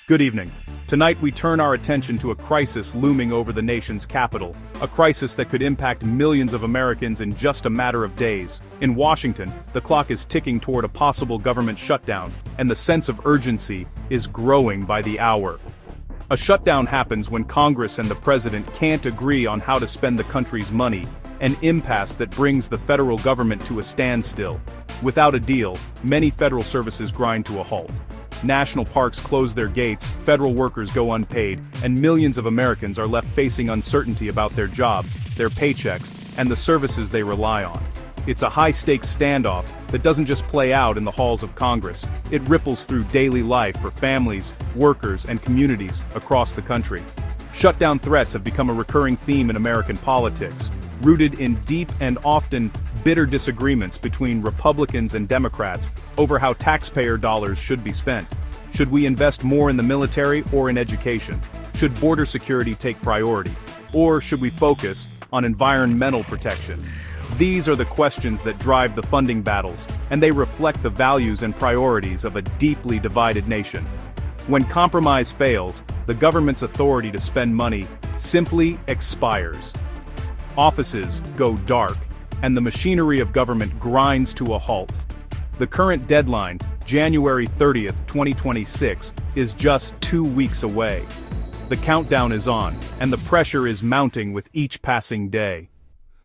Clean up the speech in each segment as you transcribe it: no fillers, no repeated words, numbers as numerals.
Good evening. Tonight we turn our attention to a crisis looming over the nation's capital, a crisis that could impact millions of Americans in just a matter of days. In Washington, the clock is ticking toward a possible government shutdown, and the sense of urgency is growing by the hour. A shutdown happens when Congress and the president can't agree on how to spend the country's money, an impasse that brings the federal government to a standstill. Without a deal, many federal services grind to a halt. National parks close their gates, federal workers go unpaid, and millions of Americans are left facing uncertainty about their jobs, their paychecks, and the services they rely on. It's a high-stakes standoff that doesn't just play out in the halls of Congress. It ripples through daily life for families, workers, and communities across the country. Shutdown threats have become a recurring theme in American politics, rooted in deep and often bitter disagreements between Republicans and Democrats over how taxpayer dollars should be spent. Should we invest more in the military or in education? Should border security take priority? Or should we focus on environmental protection? These are the questions that drive the funding battles, and they reflect the values and priorities of a deeply divided nation. When compromise fails, the government's authority to spend money simply expires. Offices go dark, and the machinery of government grinds to a halt. The current deadline, January 30th, 2026, is just 2 weeks away. The countdown is on, and the pressure is mounting with each passing day.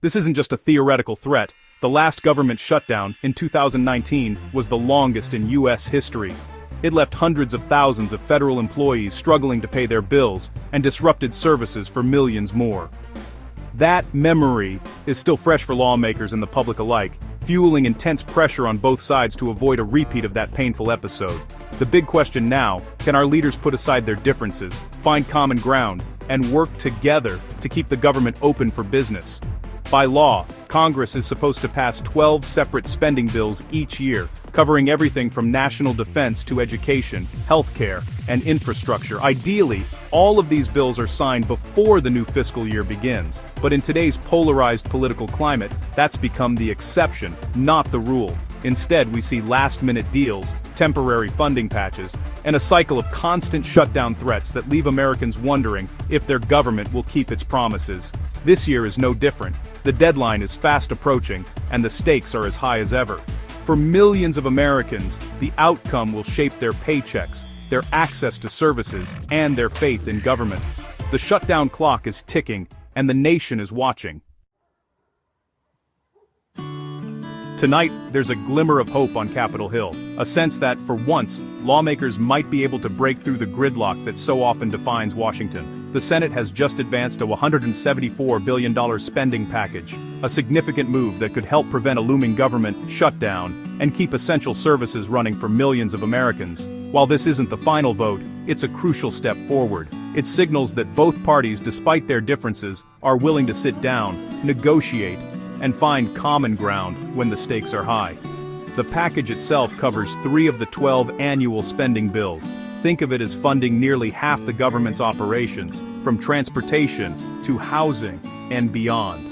This isn't just a theoretical threat. The last government shutdown, in 2019, was the longest in U.S. history. It left hundreds of thousands of federal employees struggling to pay their bills and disrupted services for millions more. That memory is still fresh for lawmakers and the public alike, fueling intense pressure on both sides to avoid a repeat of that painful episode. The big question now, can our leaders put aside their differences, find common ground, and work together to keep the government open for business? By law, Congress is supposed to pass 12 separate spending bills each year, covering everything from national defense to education, healthcare, and infrastructure. Ideally, all of these bills are signed before the new fiscal year begins. But in today's polarized political climate, that's become the exception, not the rule. Instead, we see last-minute deals, temporary funding patches, and a cycle of constant shutdown threats that leave Americans wondering if their government will keep its promises. This year is no different. The deadline is fast approaching, and the stakes are as high as ever. For millions of Americans, the outcome will shape their paychecks, their access to services, and their faith in government. The shutdown clock is ticking, and the nation is watching. Tonight, there's a glimmer of hope on Capitol Hill, a sense that, for once, lawmakers might be able to break through the gridlock that so often defines Washington. The Senate has just advanced a $174 billion spending package, a significant move that could help prevent a looming government shutdown and keep essential services running for millions of Americans. While this isn't the final vote, it's a crucial step forward. It signals that both parties, despite their differences, are willing to sit down, negotiate, and find common ground when the stakes are high. The package itself covers 3 of the 12 annual spending bills. Think of it as funding nearly half the government's operations, from transportation to housing and beyond.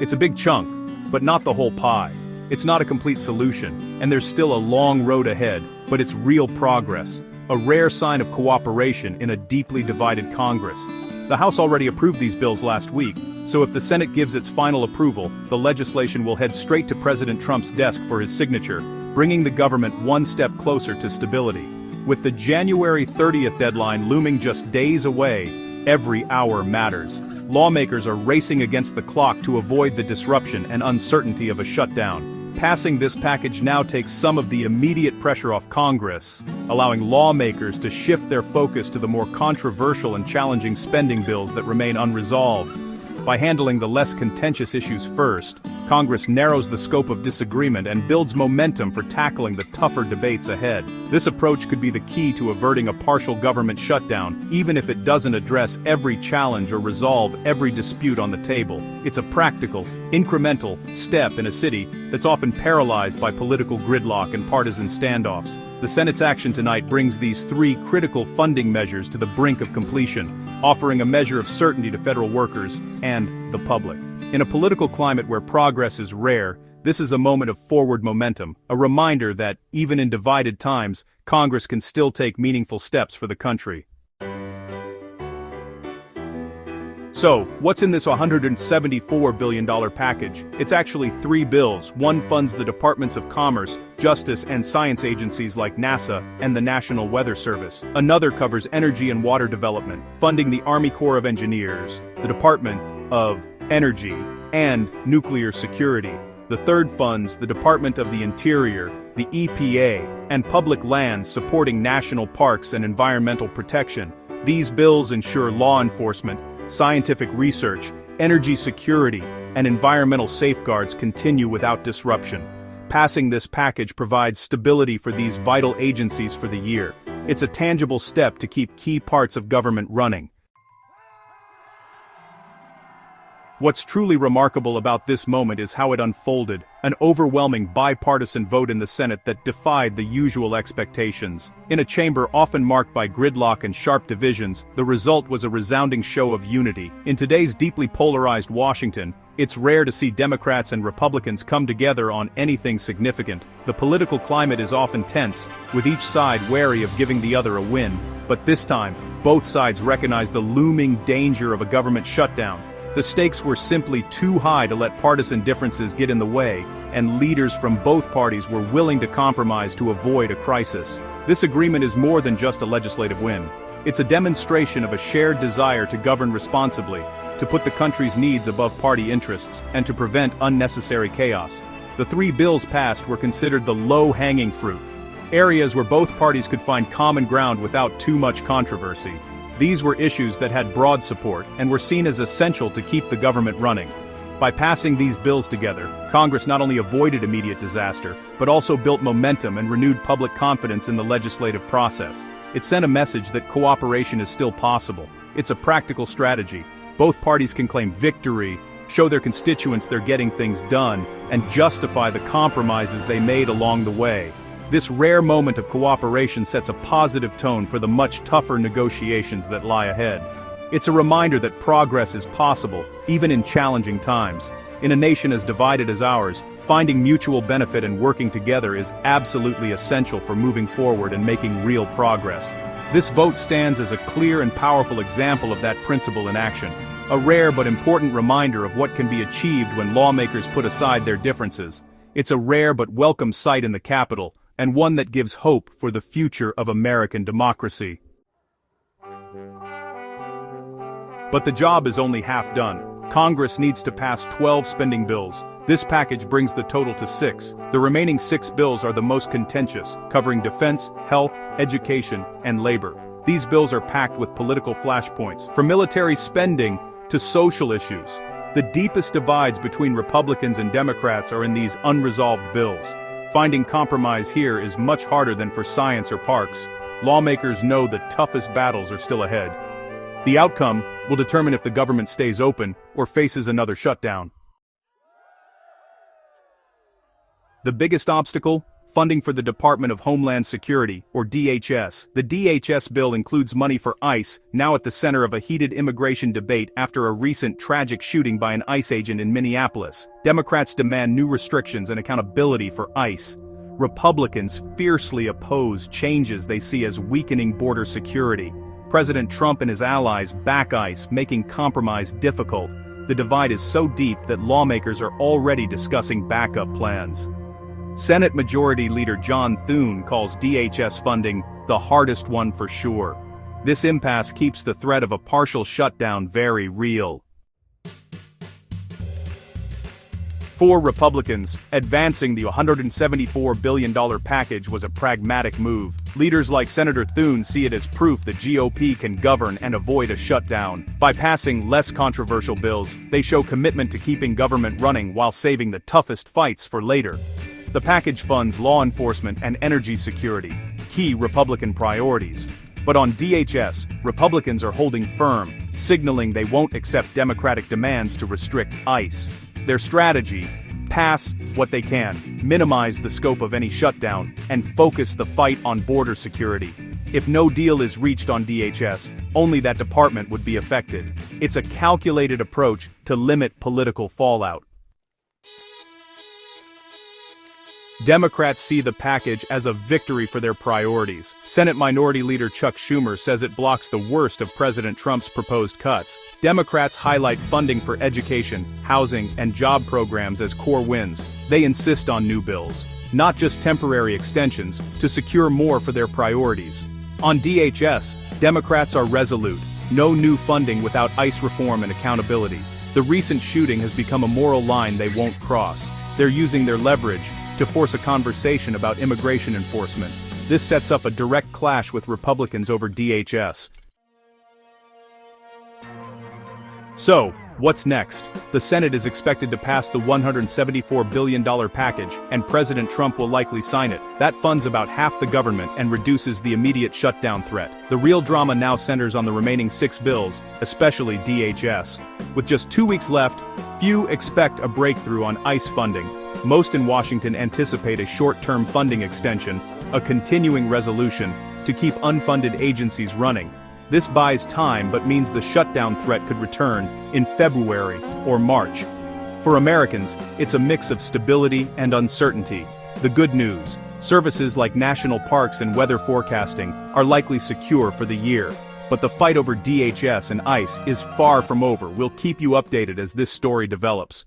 It's a big chunk, but not the whole pie. It's not a complete solution, and there's still a long road ahead, but it's real progress, a rare sign of cooperation in a deeply divided Congress. The House already approved these bills last week, so if the Senate gives its final approval, the legislation will head straight to President Trump's desk for his signature, bringing the government one step closer to stability. With the January 30th deadline looming just days away, every hour matters. Lawmakers are racing against the clock to avoid the disruption and uncertainty of a shutdown. Passing this package now takes some of the immediate pressure off Congress, allowing lawmakers to shift their focus to the more controversial and challenging spending bills that remain unresolved. By handling the less contentious issues first, Congress narrows the scope of disagreement and builds momentum for tackling the tougher debates ahead. This approach could be the key to averting a partial government shutdown, even if it doesn't address every challenge or resolve every dispute on the table. It's a practical, incremental step in a city that's often paralyzed by political gridlock and partisan standoffs. The Senate's action tonight brings these 3 critical funding measures to the brink of completion, offering a measure of certainty to federal workers and the public. In a political climate where progress is rare, This is a moment of forward momentum, a reminder that, even in divided times, Congress can still take meaningful steps for the country. So, what's in this $174 billion package? It's actually 3 bills. One funds the Departments of Commerce, Justice, and science agencies like NASA and the National Weather Service. Another covers energy and water development, funding the Army Corps of Engineers, the Department of Energy, and nuclear security. The third funds the Department of the Interior, the EPA, and public lands supporting national parks and environmental protection. These bills ensure law enforcement, scientific research, energy security, and environmental safeguards continue without disruption. Passing this package provides stability for these vital agencies for the year. It's a tangible step to keep key parts of government running. What's truly remarkable about this moment is how it unfolded, an overwhelming bipartisan vote in the Senate that defied the usual expectations. In a chamber often marked by gridlock and sharp divisions, the result was a resounding show of unity. In today's deeply polarized Washington, it's rare to see Democrats and Republicans come together on anything significant. The political climate is often tense, with each side wary of giving the other a win. But this time, both sides recognize the looming danger of a government shutdown. The stakes were simply too high to let partisan differences get in the way, and leaders from both parties were willing to compromise to avoid a crisis. This agreement is more than just a legislative win. It's a demonstration of a shared desire to govern responsibly, to put the country's needs above party interests, and to prevent unnecessary chaos. The 3 bills passed were considered the low-hanging fruit, areas where both parties could find common ground without too much controversy. These were issues that had broad support and were seen as essential to keep the government running. By passing these bills together, Congress not only avoided immediate disaster, but also built momentum and renewed public confidence in the legislative process. It sent a message that cooperation is still possible. It's a practical strategy. Both parties can claim victory, show their constituents they're getting things done, and justify the compromises they made along the way. This rare moment of cooperation sets a positive tone for the much tougher negotiations that lie ahead. It's a reminder that progress is possible, even in challenging times. In a nation as divided as ours, finding mutual benefit and working together is absolutely essential for moving forward and making real progress. This vote stands as a clear and powerful example of that principle in action, a rare but important reminder of what can be achieved when lawmakers put aside their differences. It's a rare but welcome sight in the Capitol, and one that gives hope for the future of American democracy. But the job is only half done. Congress needs to pass 12 spending bills. This package brings the total to 6. The remaining 6 bills are the most contentious, covering defense, health, education, and labor. These bills are packed with political flashpoints, from military spending to social issues. The deepest divides between Republicans and Democrats are in these unresolved bills. Finding compromise here is much harder than for science or parks. Lawmakers know the toughest battles are still ahead. The outcome will determine if the government stays open or faces another shutdown. The biggest obstacle? Funding for the Department of Homeland Security, or DHS. The DHS bill includes money for ICE, now at the center of a heated immigration debate after a recent tragic shooting by an ICE agent in Minneapolis. Democrats demand new restrictions and accountability for ICE. Republicans fiercely oppose changes they see as weakening border security. President Trump and his allies back ICE, making compromise difficult. The divide is so deep that lawmakers are already discussing backup plans. Senate Majority Leader John Thune calls DHS funding the hardest one for sure. This impasse keeps the threat of a partial shutdown very real. For Republicans, advancing the $174 billion package was a pragmatic move. Leaders like Senator Thune see it as proof the GOP can govern and avoid a shutdown. By passing less controversial bills, they show commitment to keeping government running while saving the toughest fights for later. The package funds law enforcement and energy security, key Republican priorities. But on DHS, Republicans are holding firm, signaling they won't accept Democratic demands to restrict ICE. Their strategy: pass what they can, minimize the scope of any shutdown, and focus the fight on border security. If no deal is reached on DHS, only that department would be affected. It's a calculated approach to limit political fallout. Democrats see the package as a victory for their priorities. Senate Minority Leader Chuck Schumer says it blocks the worst of President Trump's proposed cuts. Democrats highlight funding for education, housing, and job programs as core wins. They insist on new bills, not just temporary extensions, to secure more for their priorities. On DHS, Democrats are resolute. No new funding without ICE reform and accountability. The recent shooting has become a moral line they won't cross. They're using their leverage to force a conversation about immigration enforcement. This sets up a direct clash with Republicans over DHS. So, what's next? The Senate is expected to pass the $174 billion package, and President Trump will likely sign it. That funds about half the government and reduces the immediate shutdown threat. The real drama now centers on the remaining 6 bills, especially DHS. With just 2 weeks left, few expect a breakthrough on ICE funding. Most in Washington anticipate a short-term funding extension, a continuing resolution, to keep unfunded agencies running. This buys time but means the shutdown threat could return in February or March. For Americans, it's a mix of stability and uncertainty. The good news: services like national parks and weather forecasting are likely secure for the year. But the fight over DHS and ICE is far from over. We'll keep you updated as this story develops.